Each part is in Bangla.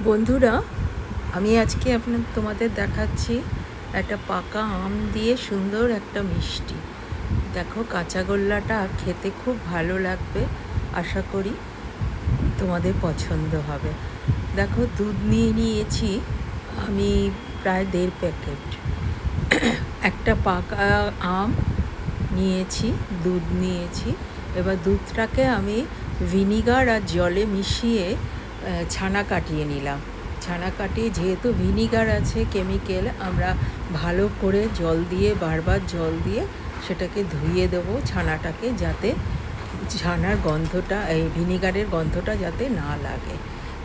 বন্ধুরা, আমি আজকে তোমাদের দেখাচ্ছি একটা পাকা আম দিয়ে সুন্দর একটা মিষ্টি। দেখো, কাঁচাগোল্লাটা খেতে খুব ভালো লাগবে, আশা করি তোমাদের পছন্দ হবে। দেখো, দুধ নিয়ে নিয়েছি আমি প্রায় 1.5 প্যাকেট। একটা পাকা আম নিয়েছি, দুধ নিয়েছি। এবার দুধটাকে আমি ভিনিগার আর জলে মিশিয়ে ছানা কাটিয়ে নিলাম। ছানা কাটিয়ে, যেহেতু ভিনিগার আছে কেমিক্যাল, আমরা ভালো করে জল দিয়ে, বারবার জল দিয়ে সেটাকে ধুয়ে দেবো ছানাটাকে, যাতে ছানার গন্ধটা, এই ভিনিগারের গন্ধটা যাতে না লাগে।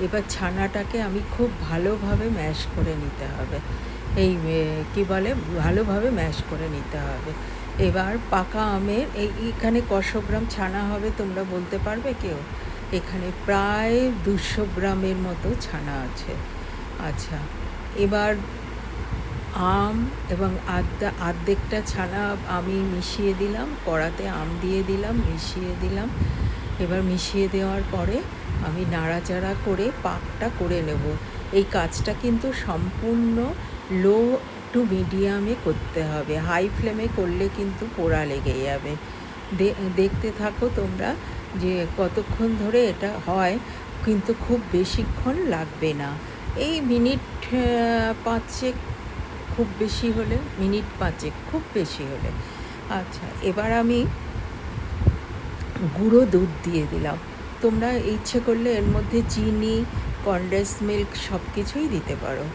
এবার ছানাটাকে আমি খুব ভালোভাবে ম্যাশ করে নিতে হবে। এই কী বলে, ভালোভাবে ম্যাশ করে নিতে হবে। এবার পাকা আমের এইখানে কশো গ্রাম ছানা হবে তোমরা বলতে পারবে কেউ? এখানে প্রায় 200 গ্রামের মতো ছানা আছে। আচ্ছা, এবার আম এবং আর্ধেকটা ছানা আমি মিশিয়ে দিলাম, কড়াতে আম দিয়ে দিলাম, মিশিয়ে দিলাম। এবার মিশিয়ে দেওয়ার পরে আমি নাড়াচাড়া করে পাকটা করে নেব। এই কাজটা কিন্তু সম্পূর্ণ লো টু মিডিয়ামে করতে হবে, হাই ফ্লেমে করলে কিন্তু পোড়া লেগে যাবে। দেখতে থাকো তোমরা যে কতক্ষণ ধরে এটা হয়, কিন্তু খুব বেশিক্ষণ লাগবে না। এই মিনিট 5 খুব বেশি হলে, মিনিট 5 খুব বেশি হলে। আচ্ছা, এবার আমি গুঁড়ো দুধ দিয়ে দিলাম। তোমরা ইচ্ছে করলে এর মধ্যে চিনি, কনডেন্স মিল্ক সব কিছুই দিতে পারো।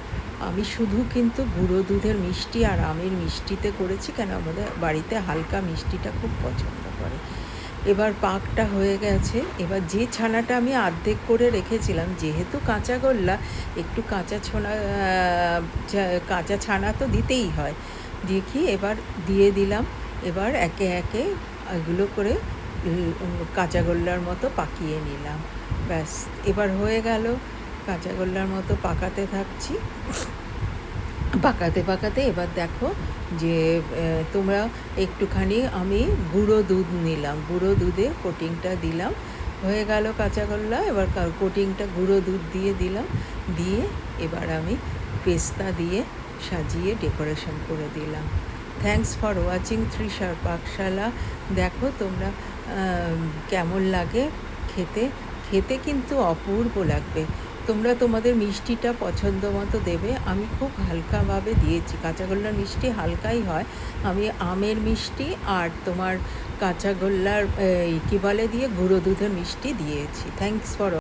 আমি শুধু কিন্তু গুঁড়ো দুধের মিষ্টি আর আমের মিষ্টিতে করেছি, কেন আমাদের বাড়িতে হালকা মিষ্টিটা খুব পছন্দ করে। এবার পাকটা হয়ে গেছে। এবার যে ছানাটা আমি অর্ধেক করে রেখেছিলাম, যেহেতু কাঁচাগোল্লা, একটু কাঁচা ছানা তো দিতেই হয়, দেখি এবার দিয়ে দিলাম। এবার একে একে এগুলো করে কাঁচাগোল্লার মতো পাকিয়ে নিলাম। ব্যাস, এবার হয়ে গেল। কাঁচাগোল্লার মতো পাকাতে থাকছি, পাকাতে পাকাতে এবার দেখো যে তোমরা একটুখানি আমি গুঁড়ো দুধ নিলাম, গুঁড়ো দুধে কোটিংটা দিলাম। হয়ে গেল কাঁচাগোল্লা। এবার কোটিংটা গুঁড়ো দুধ দিয়ে দিলাম, দিয়ে এবার আমি পেস্তা দিয়ে সাজিয়ে ডেকোরেশন করে দিলাম। থ্যাঙ্কস ফর ওয়াচিং তৃষার পাকশালা। দেখো তোমরা কেমন লাগে খেতে। খেতে কিন্তু অপূর্ব লাগবে। তোমরা তোমাদের মিষ্টিটা পছন্দ মতো দেবে। আমি খুব হালকাভাবে দিয়েছি, কাঁচাগোল্লার মিষ্টি হালকাই হয়। আমি আমের মিষ্টি আর তোমার কাঁচাগোল্লার কী বলে দিয়ে গুঁড়ো দুধের মিষ্টি দিয়েছি। Thanks for